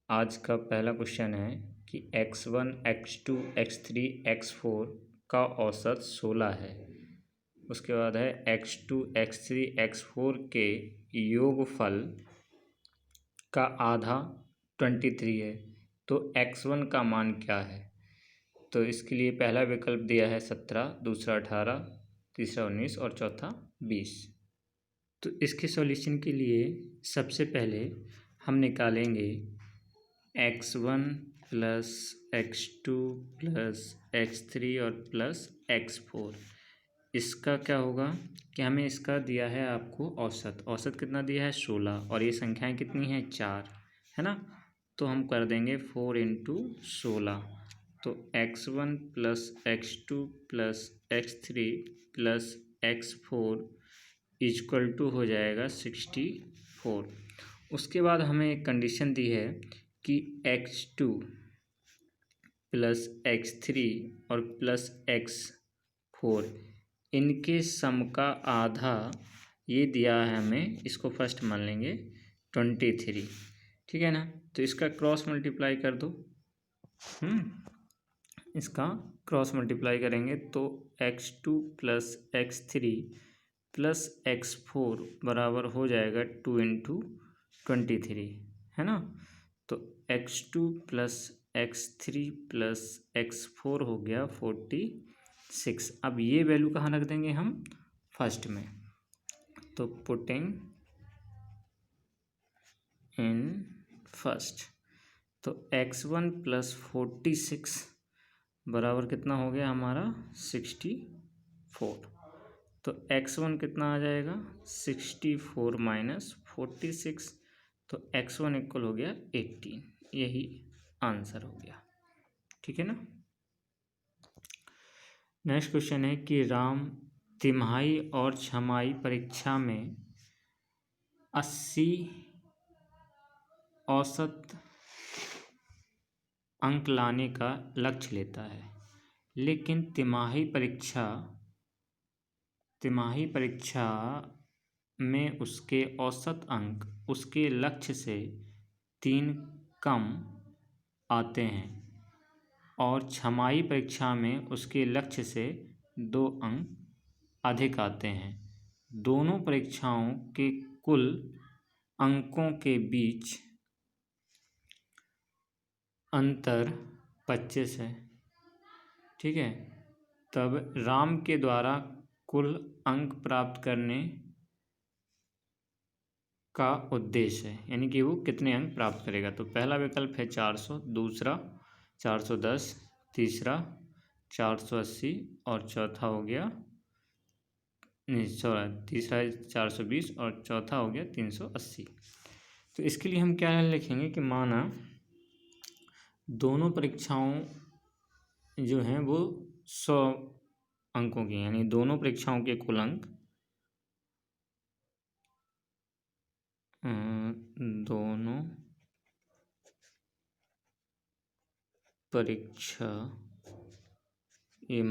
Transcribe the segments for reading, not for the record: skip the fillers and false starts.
आज का पहला क्वेश्चन है कि x1, x2, x3, x4 का औसत 16 है। उसके बाद है x2, x3, x4 के योगफल का आधा 23 है। तो x1 का मान क्या है? तो इसके लिए पहला विकल्प दिया है 17, दूसरा 18, तीसरा 19 और चौथा 20। तो इसके सॉल्यूशन के लिए सबसे पहले हम निकालेंगे x1 plus x2 plus x3 और प्लस x4। इसका क्या होगा कि हमें इसका दिया है आपको औसत कितना दिया है 16 और ये संख्याएं कितनी हैं 4, है ना। तो हम कर देंगे 4 इंटू 16। तो x1 plus x2 plus x3 plus x4 equal to हो जाएगा 64। उसके बाद हमें एक कंडीशन दी है कि x2 प्लस x3 और प्लस x4 इनके सम का आधा ये दिया है हमें, इसको फर्स्ट मान लेंगे 23, ठीक है ना। तो इसका क्रॉस मल्टीप्लाई कर दो। इसका क्रॉस मल्टीप्लाई करेंगे तो x2 plus x3 plus x4 बराबर हो जाएगा 2 इंटू 23, है ना। तो x2 plus x3 plus x4 हो गया 46। अब ये वैल्यू कहाँ रख देंगे हम? फर्स्ट में। तो पुटिंग इन फर्स्ट, तो x1 प्लस 46 बराबर कितना हो गया हमारा 64। तो x1 कितना आ जाएगा 64 माइनस 46, तो x1 इक्वल हो गया 18। यही आंसर हो गया, ठीक है ना। नेक्स्ट क्वेश्चन है कि राम तिमाही और छमाही परीक्षा में 80 औसत अंक लाने का लक्ष्य लेता है, लेकिन तिमाही परीक्षा में उसके औसत अंक उसके लक्ष्य से 3 कम आते हैं और छमाही परीक्षा में उसके लक्ष्य से 2 अंक अधिक आते हैं। दोनों परीक्षाओं के कुल अंकों के बीच अंतर 25 है, ठीक है। तब राम के द्वारा कुल अंक प्राप्त करने का उद्देश्य है, यानी कि वो कितने अंक प्राप्त करेगा। तो पहला विकल्प है 400, दूसरा 410, तीसरा 480 और चौथा हो गया तीसरा 420 और चौथा हो गया 380। तो इसके लिए हम क्या लिखेंगे कि माना दोनों परीक्षाओं जो हैं वो 100 अंकों की, यानी दोनों परीक्षाओं के कुल अंक दोनों परीक्षा ये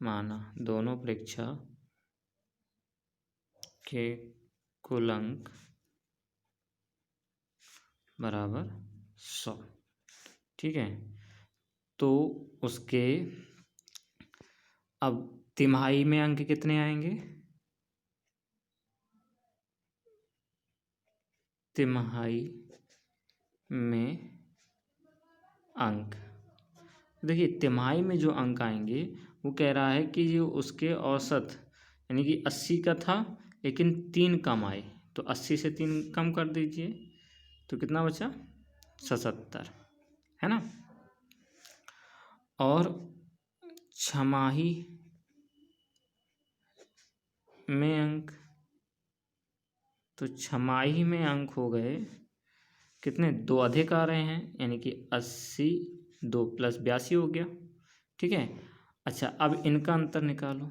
माना दोनों परीक्षा के कुल अंक बराबर 100, ठीक है। तो उसके अब तिमाही में अंक कितने आएंगे? तिमाही में अंक, देखिए तिमाही में जो अंक आएंगे वो कह रहा है कि जो उसके औसत यानी कि 80 का था लेकिन 3 कम आए, तो 80 से 3 कम कर दीजिए तो कितना बचा 77, है ना। और छमाही में अंक, तो छमाही में अंक हो गए कितने, 2 अधिक आ रहे हैं, यानी कि 80 2 प्लस 82 हो गया, ठीक है। अच्छा अब इनका अंतर निकालो,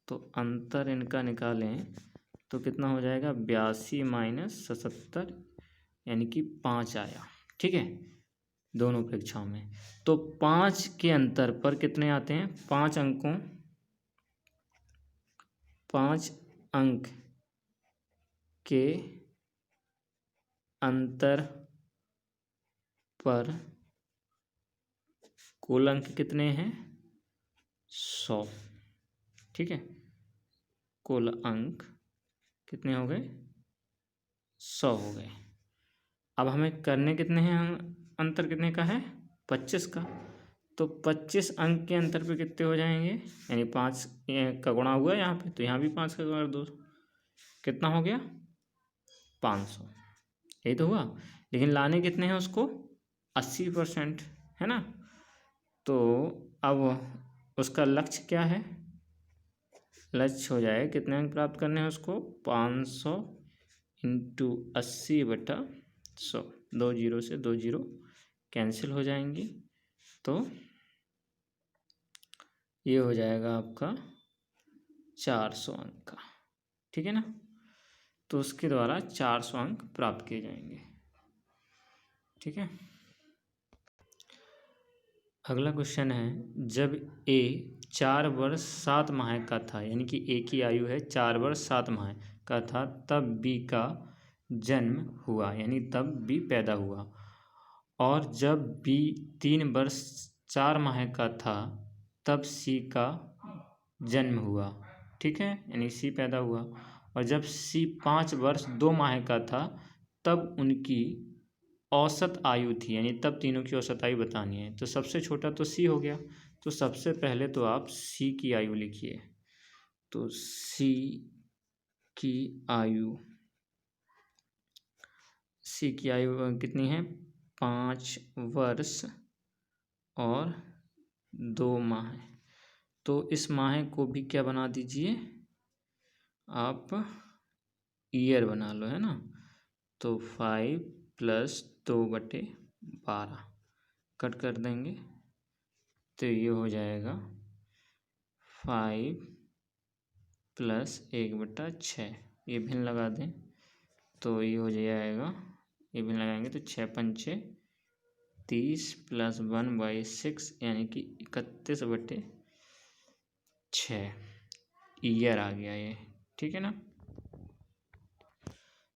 तो अंतर इनका निकालें तो कितना हो जाएगा 82 माइनस 77, यानी कि 5 आया, ठीक है, दोनों परीक्षाओं में। तो 5 के अंतर पर कितने आते हैं, 5 अंक के अंतर पर कुल अंक कितने हैं? 100। ठीक है, कुल अंक कितने हो गए? 100 हो गए। अब हमें करने कितने हैं? अंतर कितने का है? 25 का। तो 25 अंक के अंतर पे कितने हो जाएंगे? यानी 5 का गुणा हुआ यहाँ पे, तो यहाँ भी 5 का गुणा 2, कितना हो गया? 500। यही तो हुआ। लेकिन लाने कितने हैं उसको? 80%, है ना। तो अब उसका लक्ष्य क्या है? लक्ष्य हो जाए कितने अंक प्राप्त करने हैं उसको? 500 इंटू 80/100। 2 जीरो से 2 जीरो कैंसिल हो जाएंगी, तो ये हो जाएगा आपका 400 अंक का। ठीक है ना। तो उसके द्वारा 400 अंक प्राप्त किए जाएंगे। ठीक है। अगला क्वेश्चन है, जब ए 4 वर्ष 7 माह का था, यानी कि ए की आयु है 4 वर्ष 7 माह का था, तब बी का जन्म हुआ, यानी तब बी पैदा हुआ। और जब बी 3 वर्ष 4 माह का था, तब सी का जन्म हुआ। ठीक है, यानी सी पैदा हुआ। और जब सी 5 वर्ष 2 माह का था, तब उनकी औसत आयु थी, यानी तब तीनों की औसत आयु बतानी है। तो सबसे छोटा तो सी हो गया। तो सबसे पहले तो आप सी की आयु लिखिए। तो सी की आयु कितनी है? 5 वर्ष और 2 माह। तो इस माह को भी क्या बना दीजिए आप? ईयर बना लो, है ना। तो 5 + 2/12 कट कर देंगे, तो ये हो जाएगा 5 + 1/6। ये भिन्न लगा दें तो ये हो जाएगा, ये भिन्न लगाएंगे तो 6 पंचे 30 + 1/6, यानी कि 31/6 ईयर आ गया ये। ठीक है ना।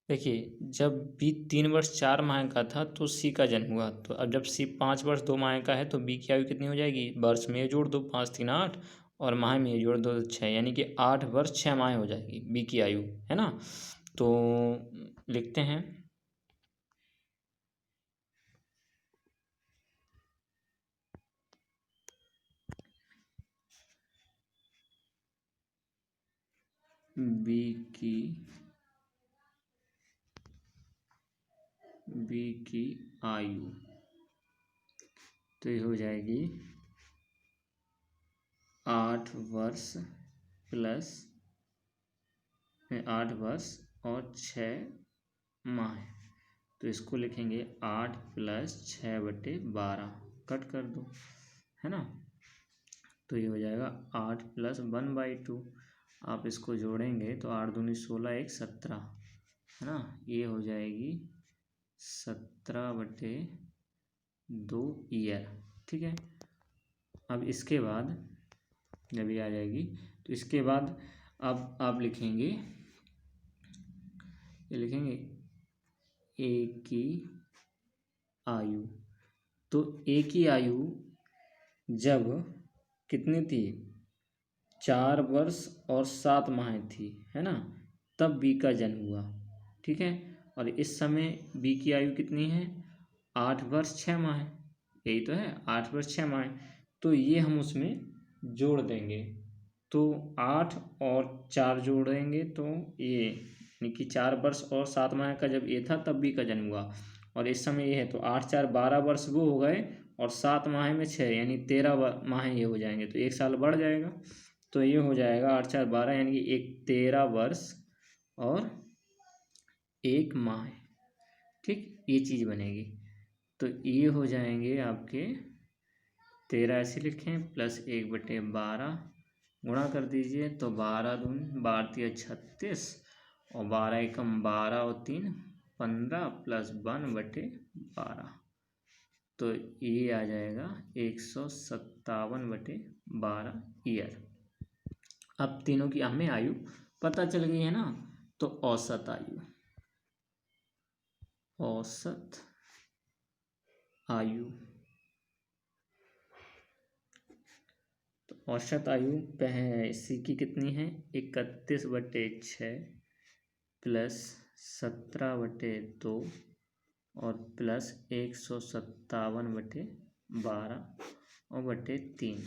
देखिए, जब बी 3 वर्ष 4 माह का था तो सी का जन्म हुआ। तो अब जब सी 5 वर्ष 2 माह का है, तो बी की आयु कितनी हो जाएगी? वर्ष में जोड़ दो, 5 3 8, और माह में जोड़ दो 6, यानी कि 8 वर्ष 6 माह हो जाएगी बी की आयु, है ना। तो लिखते हैं बी की आयु, तो ये हो जाएगी 8 वर्ष और 6 माह। तो इसको लिखेंगे 8 + 6/12, कट कर दो, है ना। तो ये हो जाएगा 8 + 1/2। आप इसको जोड़ेंगे तो 8 दूनी 16, 1 17, है ना। ये हो जाएगी 17/2 ईयर। ठीक है। अब इसके बाद जब ये आ जाएगी, तो इसके बाद अब आप लिखेंगे, ये लिखेंगे ए की आयु। तो ए की आयु जब कितनी थी? 4 वर्ष और 7 माह थी, है ना, तब बी का जन्म हुआ। ठीक है। और इस समय बी की आयु कितनी है? 8 वर्ष 6 माह। यही तो है, 8 वर्ष 6 माह। तो ये हम उसमें जोड़ देंगे। तो 8 और 4 जोड़ेंगे तो ये, यानी कि 4 वर्ष और 7 माह का जब ये था तब बी का जन्म हुआ। और इस समय ये है, तो 8 4 12 वर्ष वो हो गए, और 7 माह में 6, यानी 13 माह ये हो जाएंगे, तो 1 साल बढ़ जाएगा। तो ये हो जाएगा 8 4 12, यानी कि 13 वर्ष और 1 माह। ठीक, ये चीज़ बनेगी। तो ये हो जाएंगे आपके 13, ऐसे लिखें, +1/12 गुणा कर दीजिए, तो 12 दूनी 12 × 36, और 12 एकम 12 और 3 15 + 1/12, तो ये आ जाएगा 157/12 ईयर। अब तीनों की हमें आयु पता चल गई है ना। तो औसत आयु। तो औसत आयु इसी की कितनी है? 31/6 प्लस 17/2 और प्लस 157/12 और बटे 3।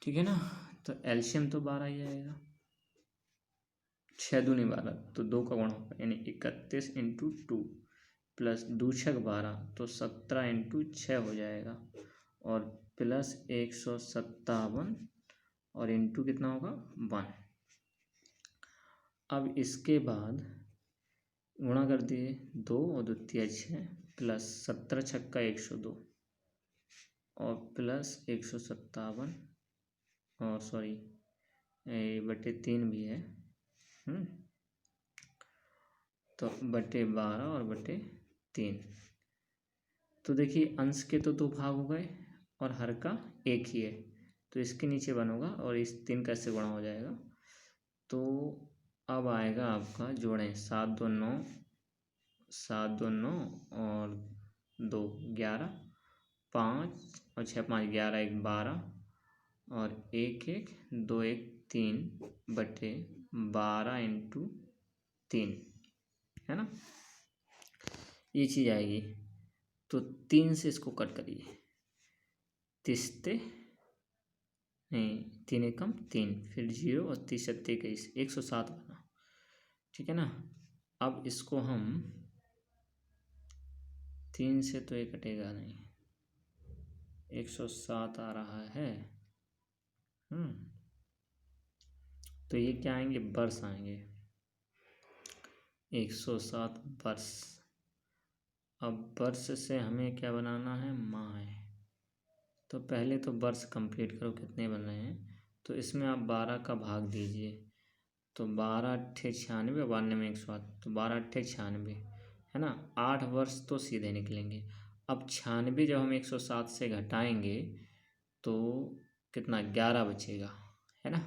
ठीक है ना। तो एलसीएम तो 12 ही आएगा। 6 दूनी 12 तो 2 का गुणा होगा, यानी 31 × 2 प्लस 2 6 12 तो 17 × 6 हो जाएगा और प्लस 157 और इंटू कितना होगा 1। अब इसके बाद गुणा कर दिए 2 और 2 × 6 प्लस 17 छक्का 102 और प्लस 157 और सॉरी बटे 3 भी है, तो बटे 12 और बटे 3। तो देखिए अंश के तो 2 भाग हो गए और हर का 1 ही है, तो इसके नीचे 1 होगा और इस 3 का इससे गुणा हो जाएगा। तो अब आएगा आपका जोड़ें 7 2 9 7 2 9 और 2 11 5 और 6 5 11 1 12 और 1 1 2 1 3 बटे 12 × 3 है ना। ये चीज़ आएगी। तो 3 से इसको कट करिए, तिस्ते नहीं 3 एकम 3 फिर 0 और 30 सत्ते 21 107 बना। ठीक है ना। अब इसको हम 3 से तो ये कटेगा नहीं, 107 आ रहा है। तो ये क्या आएंगे? वर्ष आएंगे। 107 वर्ष। अब वर्ष से हमें क्या बनाना है? माह है। तो पहले तो वर्ष कंप्लीट करो कितने बन रहे हैं। तो इसमें आप 12 का भाग दीजिए, तो 12 × 8 = 96 और 92 में 108 तो 12 × 8 = 96 है ना। 8 वर्ष तो सीधे निकलेंगे। अब 96 जब हम 107 से घटाएंगे तो कितना? 11 बचेगा, है ना।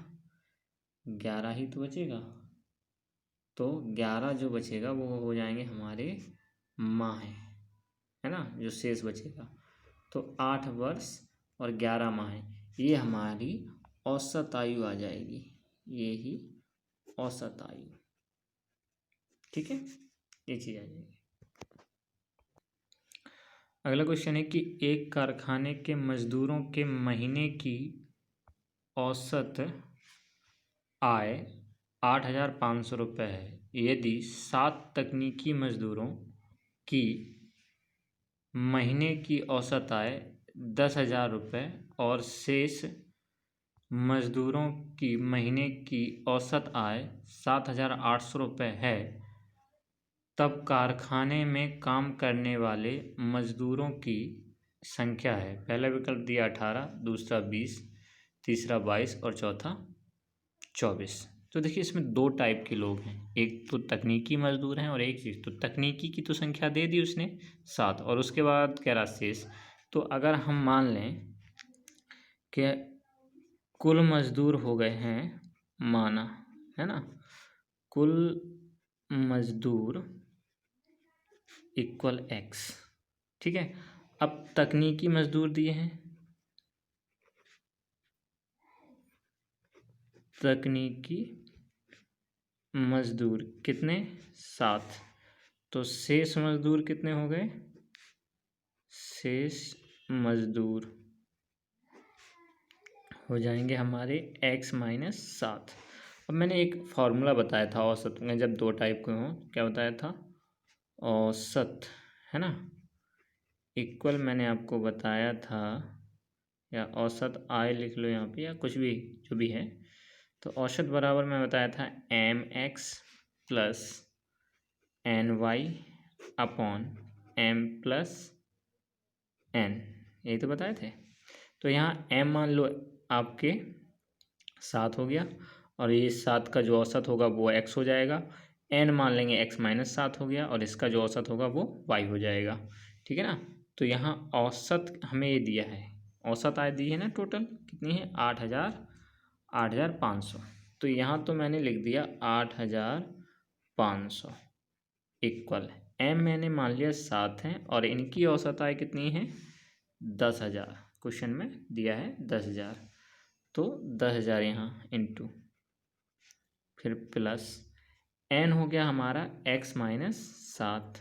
11 ही तो बचेगा। तो 11 जो बचेगा वो हो जाएंगे हमारे माह, है ना, जो शेष बचेगा। तो 8 वर्ष और 11 माह, ये हमारी औसत आयु आ जाएगी। ये ही औसत आयु। ठीक है, ये चीज़ आ जाएगी। अगला क्वेश्चन है कि एक कारखाने के मजदूरों के महीने की औसत आय 8,500 रुपये है। यदि 7 तकनीकी मजदूरों की महीने की औसत आय 10,000 रुपये और शेष मजदूरों की महीने की औसत आय 7,800 रुपये है, तब कारखाने में काम करने वाले मजदूरों की संख्या है। पहला विकल्प दिया 18, दूसरा 20, तीसरा 22 और चौथा 24। तो देखिए इसमें 2 टाइप के लोग हैं, एक तो तकनीकी मजदूर हैं और एक चीज़ तो तकनीकी की तो संख्या दे दी उसने 7 और उसके बाद कह रहा शेष। तो अगर हम मान लें कि कुल मजदूर हो गए हैं, माना है ना, कुल मजदूर इक्वल x। ठीक है। अब तकनीकी मजदूर दिए हैं, तकनीकी मजदूर कितने? 7। तो शेष मजदूर कितने हो गए? शेष मजदूर हो जाएंगे हमारे x - 7। अब मैंने एक फार्मूला बताया था औसत में, जब 2 टाइप के हों, क्या बताया था? औसत, है ना, इक्वल मैंने आपको बताया था, या औसत आय लिख लो यहाँ पे या कुछ भी जो भी है। तो औसत बराबर मैं बताया था mx + ny / m + n, यही तो बताए थे। तो यहाँ m मान लो आपके 7 हो गया और ये 7 का जो औसत होगा वो x हो जाएगा। n मान लेंगे x - 7 हो गया और इसका जो औसत होगा वो y हो जाएगा। ठीक है ना। तो यहाँ औसत हमें ये दिया है, औसत आय दी है ना, टोटल कितनी है? 8,500। तो यहाँ तो मैंने लिख दिया 8,500 इक्वल m मैंने मान लिया 7 है और इनकी औसत आय कितनी है 10,000। क्वेश्चन में दिया है 10,000, तो 10,000 यहाँ इंटू फिर प्लस n हो गया हमारा x माइनस 7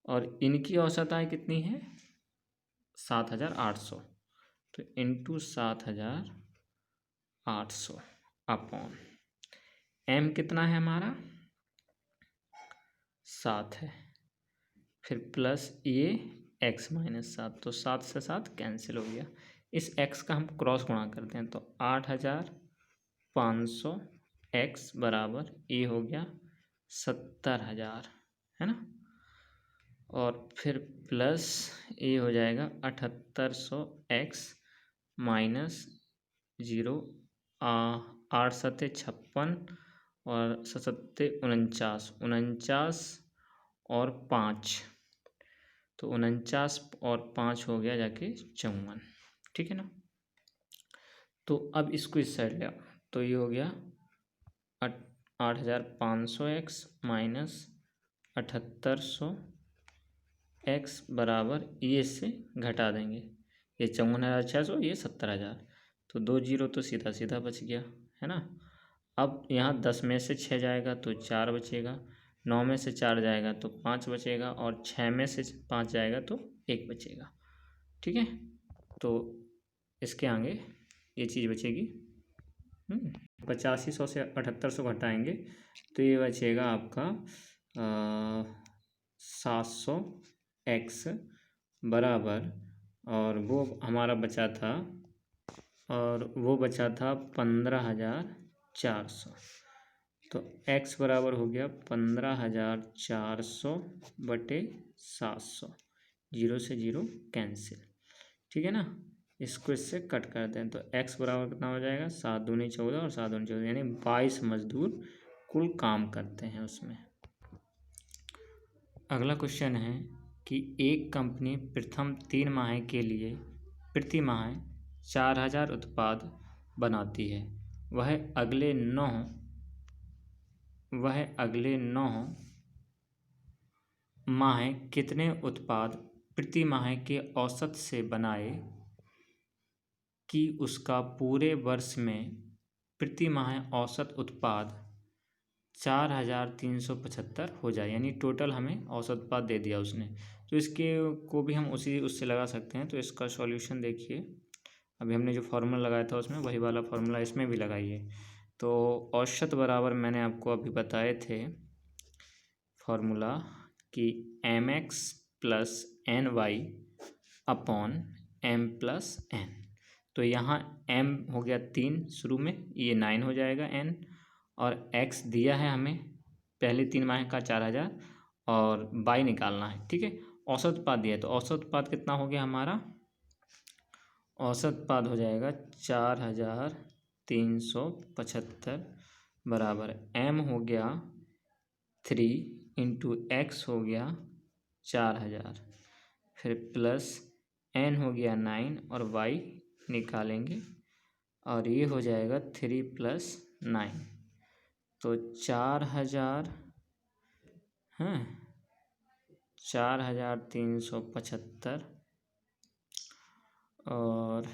और इनकी औसत आय कितनी है 7,800, तो इंटू 7,800 अपॉन m कितना है हमारा 7 है, फिर प्लस ये x माइनस 7, तो 7 से 7 कैंसिल हो गया। इस x का हम क्रॉस गुणा करते हैं तो 8,500 x बराबर ये हो गया 70,000, है ना, और फिर प्लस ये हो जाएगा 7,800 x माइनस 0, 8 सत्ते 56 और 7 सत्ते 49 और 5, तो 49 और 5 हो गया जाके 54, ठीक है ना। तो अब इसको इस साइड ले आओ, तो ये हो गया 8,500 x माइनस 7,800 x बराबर ये से घटा देंगे, ये 54,600, ये 70,000, तो 2 जीरो तो सीधा सीधा बच गया, है ना। अब यहाँ 10 में से 6 जाएगा तो 4 बचेगा, 9 में से 4 जाएगा तो 5 बचेगा और 6 में से 5 जाएगा तो 1 बचेगा, ठीक है। तो इसके आगे ये चीज़ बचेगी 8500 से 7,800 घटाएंगे तो ये बचेगा आपका 700 x बराबर, और वो हमारा बचा था, और वो बचा था 15,400, तो x बराबर हो गया 15,400 बटे 700, 0 से 0 कैंसिल, ठीक है ना। इसको इससे कट करते हैं तो x बराबर कितना हो जाएगा 7 दूनी 14 और 7 दूनी 14, यानी 22 मजदूर कुल काम करते हैं उसमें। अगला क्वेश्चन है कि एक कंपनी प्रथम 3 माह के लिए प्रति माह 4,000 उत्पाद बनाती है, वह अगले 9 माह कितने उत्पाद प्रति माह के औसत से बनाए कि उसका पूरे वर्ष में प्रति माह औसत उत्पाद 4,375 हो जाए, यानी टोटल हमें औसत उत्पाद दे दिया उसने, तो इसके को भी हम उससे लगा सकते हैं। तो इसका सॉल्यूशन देखिए, अभी हमने जो फार्मूला लगाया था उसमें वही वाला फार्मूला इसमें भी लगाइए। तो औसत बराबर मैंने आपको अभी बताए थे फार्मूला कि mx plus ny upon m plus n, तो यहाँ m हो गया 3 शुरू में, ये 9 हो जाएगा n, और x दिया है हमें पहले 3 माह का 4,000 और y निकालना है, ठीक है। औसत उत्पाद दिया है तो औसत उत्पाद कितना हो गया हमारा, औसत उत्पाद हो जाएगा 4,375 बराबर m हो गया 3 इंटू x हो गया 4,000, फिर प्लस n हो गया 9 और y निकालेंगे और ये हो जाएगा 3 प्लस 9, तो 4,000 हैं 4,375 और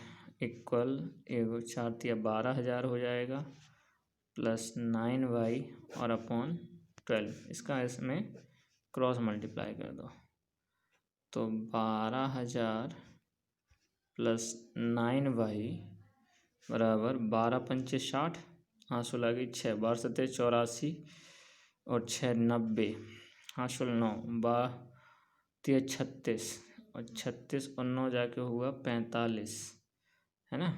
इक्वल एगो 4 तिया 12,000 हो जाएगा, प्लस 9y और अपॉन 12, इसका इसमें क्रॉस मल्टीप्लाई कर दो, तो 12,000 प्लस 9y बराबर 12 पंचे 60, 800 लगी 6, 12 सत्ते 84 और 6 90, 800 9, 12 तिया 36 और 36 और 9 जाके हुआ 45, है ना,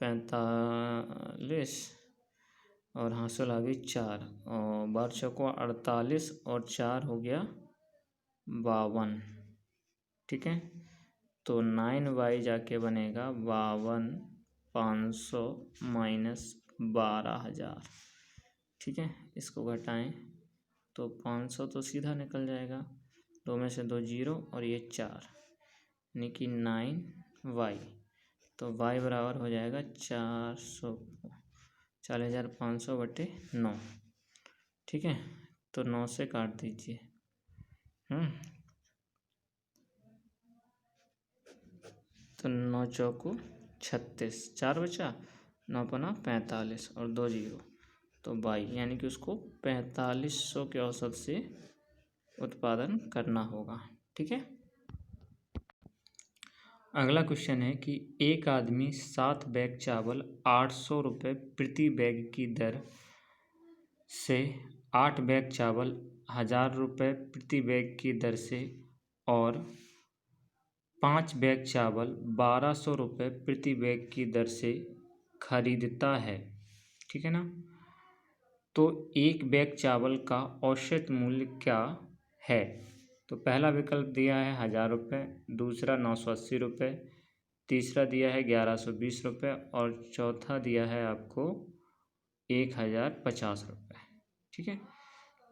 45 और 800 आ गई 4 और 12 चौको 48 और 4 हो गया 52, ठीक है। तो 9y जाके बनेगा 52,500 माइनस 12,000, ठीक है। इसको घटाएं तो 500 तो सीधा निकल जाएगा, 2 में से 2 जीरो और ये 4, यानी कि 9y, तो y बराबर हो जाएगा 40,500 बटे 9, ठीक है। तो 9 से काट दीजिए। तो 9 चौको 36, 4 बचा, 9 पना 45 और 2 जीरो तो 22, यानी कि उसको 4500 के औसत से उत्पादन करना होगा। ठीक है। अगला क्वेश्चन है कि एक आदमी 7 बैग चावल 800 रुपये प्रति बैग की दर से 8 बैग चावल 1000 रुपये प्रति बैग की दर से और 5 बैग चावल 1200 रुपये प्रति बैग की दर से खरीदता है। ठीक है ना। तो एक बैग चावल का औसत मूल्य क्या है। तो पहला विकल्प दिया है 1000 रुपये, दूसरा 980 रुपये, तीसरा दिया है 1120 रुपये और चौथा दिया है आपको 1050 रुपये। ठीक है।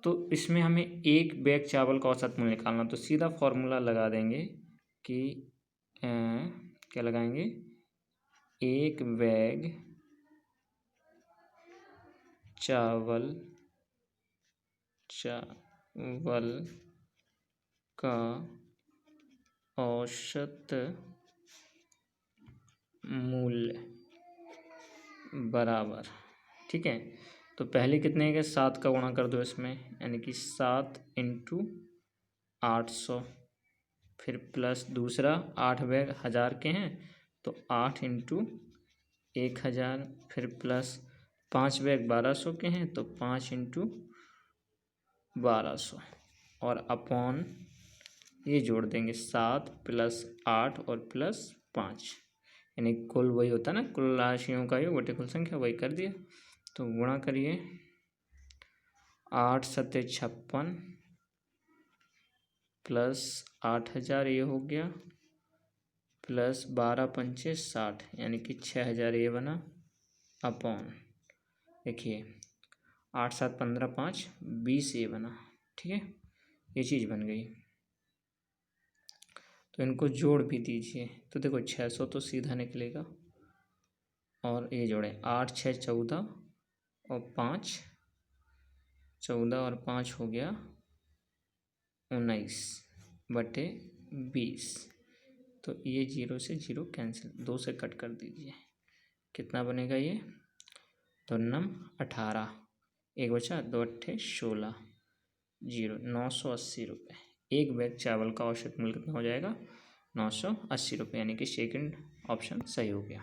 तो इसमें हमें एक बैग चावल का औसत मूल्य निकालना, तो सीधा फॉर्मूला लगा देंगे कि क्या लगाएंगे, एक बैग चावल का औसत मूल्य बराबर। ठीक है। तो पहले कितने के 7 का गुणा कर दो इसमें, यानी कि 7 इंटू 800, फिर प्लस दूसरा 8 बैग 1000 के हैं तो 8 इंटू 1000, फिर प्लस 5 बैग 1200 के हैं तो 5 इंटू 1200 और अपॉन ये जोड़ देंगे 7 प्लस 8 और प्लस 5, यानी कुल वही होता है ना, कुल राशियों का योग बटे कुल संख्या, वही कर दिया। तो गुणा करिए, 8 सत्ते 56 प्लस 8000 ये हो गया, प्लस 12 पंचे 60, यानी कि 6000 ये बना, अपॉन देखिए 8 7 15 5 20 ये बना। ठीक है, ये चीज़ बन गई। तो इनको जोड़ भी दीजिए, तो देखो 600 तो सीधा निकलेगा और ये जोड़ें 8 6 14 और 5 14 और 5 हो गया 19 बटे 20। तो ये 0 से 0 कैंसिल, 2 से कट कर दीजिए, कितना बनेगा ये, 2 नम 18, एक बचा 2 अट्ठे 16, 0 980 रुपये। एक बैग चावल का औसत मूल्य कितना हो जाएगा, 980 रुपये, यानी कि सेकंड ऑप्शन सही हो गया।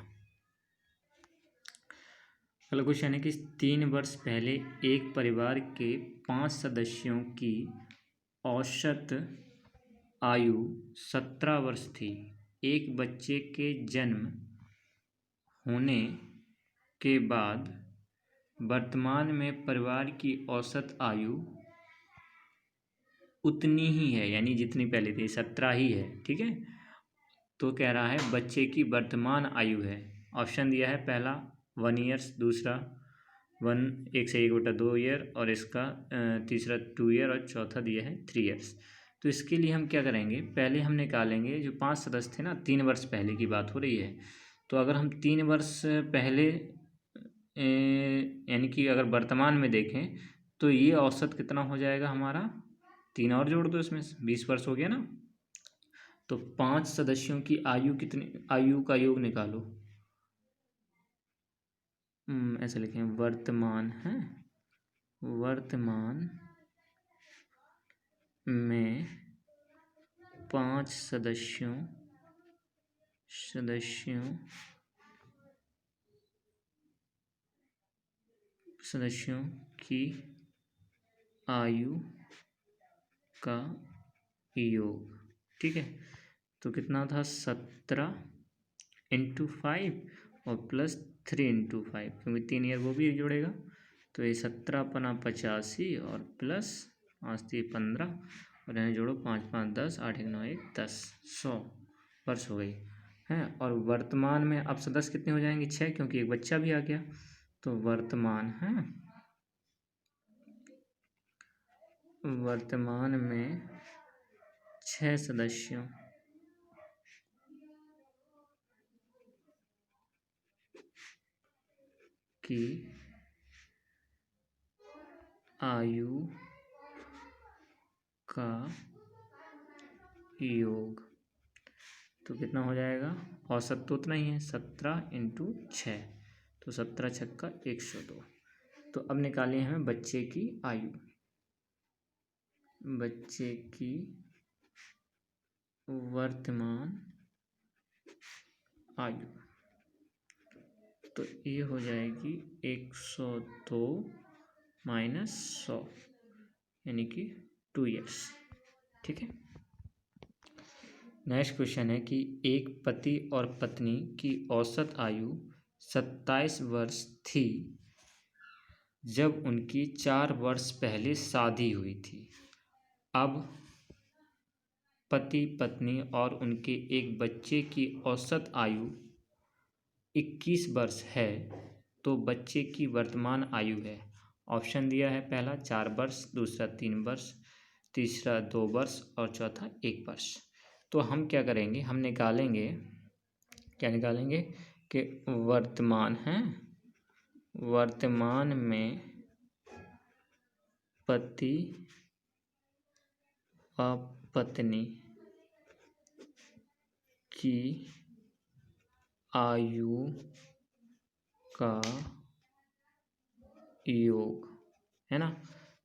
अगला क्वेश्चन है कि 3 वर्ष पहले एक परिवार के 5 सदस्यों की औसत आयु 17 वर्ष थी। एक बच्चे के जन्म होने के बाद वर्तमान में परिवार की औसत आयु उतनी ही है, यानी जितनी पहले थी 17 ही है। ठीक है। तो कह रहा है बच्चे की वर्तमान आयु है। ऑप्शन दिया है पहला 1 ईयर्स, दूसरा 1 से 1/2 ईयर और इसका तीसरा 2 ईयर और चौथा दिया है 3 ईयर्स। तो इसके लिए हम क्या करेंगे, पहले हम निकालेंगे जो 5 सदस्य थे ना, 3 वर्ष पहले की बात हो रही है। तो अगर हम 3 वर्ष पहले यानी कि अगर वर्तमान में देखें तो ये औसत कितना हो जाएगा हमारा, 3 और जोड़ दो इसमें, 20 वर्ष हो गया ना। तो 5 सदस्यों की आयु कितनी, आयु का योग निकालो, ऐसे लिखें वर्तमान है, वर्तमान में 5 सदस्यों की आयु का योग। ठीक है। तो कितना था, 17 इंटू 5 और प्लस 3 इंटू 5, क्योंकि 3 ईयर वो भी जोड़ेगा। तो ये 17 पना 85 और प्लस 5 3 15 और यहाँ जोड़ो 5 5 10, 8 1 9 1 10, 100 वर्ष हो गई हैं। और वर्तमान में अब सदस्य कितने हो जाएंगे, 6, क्योंकि एक बच्चा भी आ गया। तो वर्तमान है, वर्तमान में 6 सदस्यों की आयु का योग। तो कितना हो जाएगा, औसत तो उतना ही है 17 × 6, तो 17 छक्का 102। तो अब निकालिए हमें बच्चे की आयु। बच्चे की वर्तमान आयु तो ये हो जाएगी 102 - 100 यानी कि 2 ईयर्स। ठीक है। नेक्स्ट क्वेश्चन है कि एक पति और पत्नी की औसत आयु 27 वर्ष थी जब उनकी 4 वर्ष पहले शादी हुई थी। अब पति पत्नी और उनके एक बच्चे की औसत आयु 21 वर्ष है, तो बच्चे की वर्तमान आयु है। ऑप्शन दिया है, पहला 4 वर्ष, दूसरा 3 वर्ष, तीसरा 2 वर्ष और चौथा 1 वर्ष। तो हम क्या करेंगे, हम निकालेंगे, क्या निकालेंगे कि वर्तमान में पति व पत्नी की आयु का योग है ना।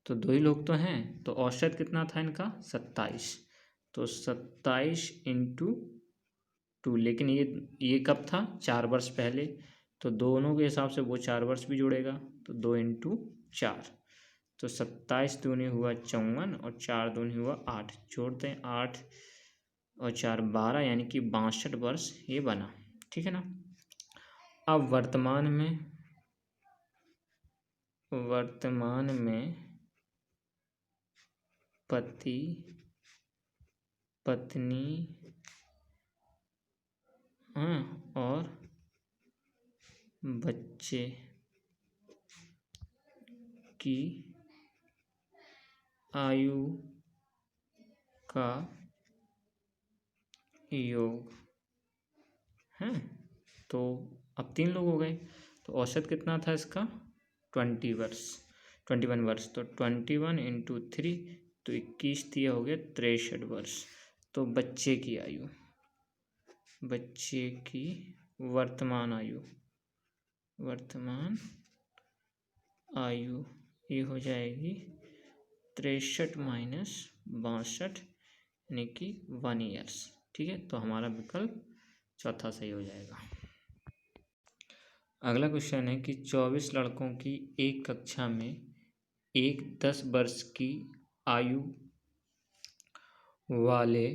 तो दो ही लोग तो हैं, तो औसत कितना था इनका 27, तो 27 × 2, लेकिन ये कब था, 4 वर्ष पहले, तो दोनों के हिसाब से वो 4 वर्ष भी जुड़ेगा, तो 2 × 4, तो 27 दूनी हुआ 54 और 4 दूनी हुआ 8, जोड़ते हैं 8 और 4 12 यानी कि 62 वर्ष ये बना। ठीक है ना। अब वर्तमान में पति पत्नी और बच्चे की आयु का योग है। तो अब 3 लोग हो गए, तो औसत कितना था इसका 21 वर्ष, तो 21 × 3 तो 21 दिया हो गया 63 वर्ष। तो बच्चे की वर्तमान आयु ये हो जाएगी 63 - 62 यानी कि 1 ईयर्स। ठीक है, तो हमारा विकल्प चौथा सही हो जाएगा। अगला क्वेश्चन है कि 24 लड़कों की एक कक्षा में एक 10 वर्ष की आयु वाले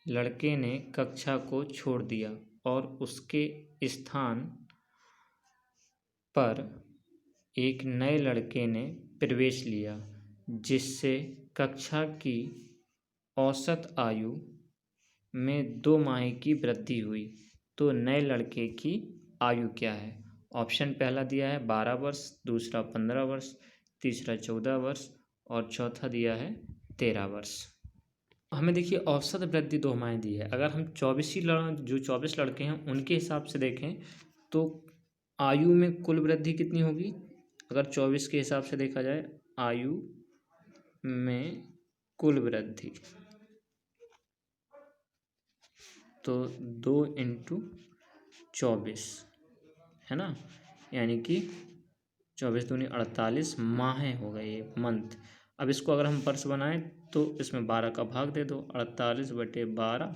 लड़के ने कक्षा को छोड़ दिया और उसके स्थान पर एक नए लड़के ने प्रवेश लिया, जिससे कक्षा की औसत आयु में 2 माह की वृद्धि हुई। तो नए लड़के की आयु क्या है। ऑप्शन पहला दिया है 12 वर्ष, दूसरा 15 वर्ष, तीसरा 14 वर्ष और चौथा दिया है 13 वर्ष। हमें देखिए औसत वृद्धि 2 माह दी है। अगर हम 24 लड़के हैं उनके हिसाब से देखें तो आयु में कुल वृद्धि कितनी होगी। अगर 24 के हिसाब से देखा जाए, आयु में कुल वृद्धि तो 2 × 24 है ना, यानी कि 24 दूनी 48 माह हो गए, ये मंथ। अब इसको अगर हम वर्ष बनाएं तो इसमें 12 का भाग दे दो, 48/12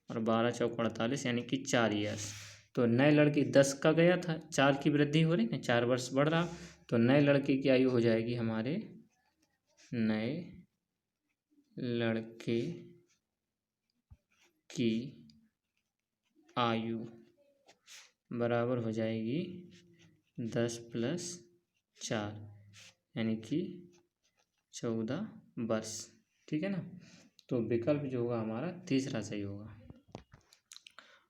और 12 × 4 = 48 यानी कि 4 ईयर्स। तो नए लड़के 10 का गया था, 4 की वृद्धि हो रही है, 4 वर्ष बढ़ रहा, तो नए लड़के की आयु हो जाएगी हमारे नए लड़के की आयु बराबर हो जाएगी 10 + 4 यानी कि 14 वर्ष। ठीक है ना, तो विकल्प जो होगा हमारा तीसरा सही होगा।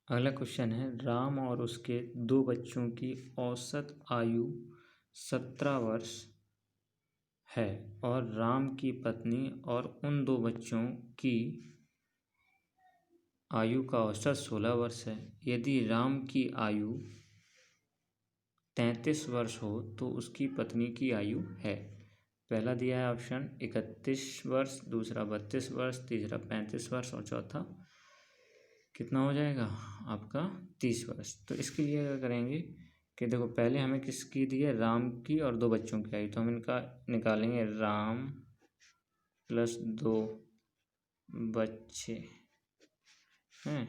अगला क्वेश्चन है, राम और उसके 2 बच्चों की औसत आयु 17 वर्ष है और राम की पत्नी और उन 2 बच्चों की आयु का औसत 16 वर्ष है। यदि राम की आयु 33 वर्ष हो तो उसकी पत्नी की आयु है। पहला दिया है ऑप्शन 31 वर्ष, दूसरा 32 वर्ष, तीसरा 35 वर्ष और चौथा कितना हो जाएगा आपका 30 वर्ष। तो इसके लिए क्या करेंगे कि देखो पहले हमें किसकी दी है, राम की और 2 बच्चों की आयु, तो हम इनका निकालेंगे राम प्लस 2 बच्चे हैं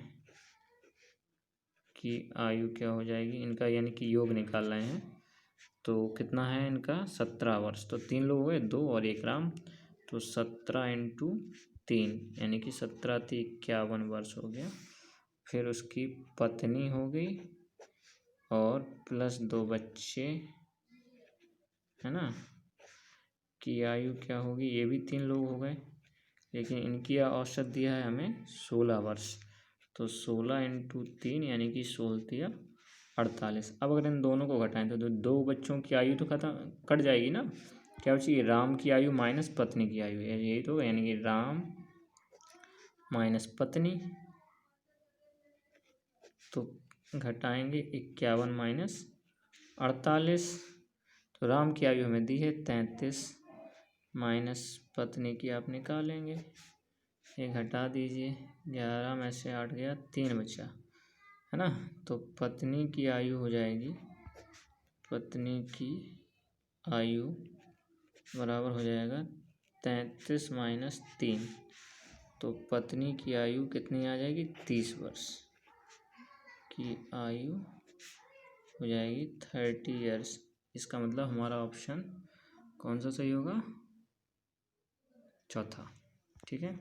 की आयु क्या हो जाएगी इनका, यानी कि योग निकाल रहे हैं। तो कितना है इनका 17 वर्ष, तो 3 लोग हुए, 2 और 1 राम, तो 17 इंटू 3 यानी कि 17 × 51 वर्ष हो गया। फिर उसकी पत्नी हो गई और प्लस 2 बच्चे है ना, की आयु क्या होगी, ये भी 3 लोग हो गए, लेकिन इनकी औसत दिया है हमें 16 वर्ष, तो 16 इंटू 3 यानी कि 16 × 48। अब अगर इन दोनों को घटाएं तो 2 बच्चों की आयु तो खत्म कट जाएगी ना, क्या बचेगी राम की आयु माइनस पत्नी की आयु, यही तो, यानी कि राम माइनस पत्नी, तो घटाएंगे 51 माइनस 48, तो राम की आयु हमें दी है 33 माइनस पत्नी की आप निकालेंगे, ये घटा दीजिए, 11 में से 8 गया, 3 बचा है ना, तो पत्नी की आयु हो जाएगी, पत्नी की आयु बराबर हो जाएगा 33 माइनस 3, तो पत्नी की आयु कितनी आ जाएगी 30 वर्ष की आयु हो जाएगी 30 ईयर्स। इसका मतलब हमारा ऑप्शन कौन सा सही होगा, चौथा। ठीक है।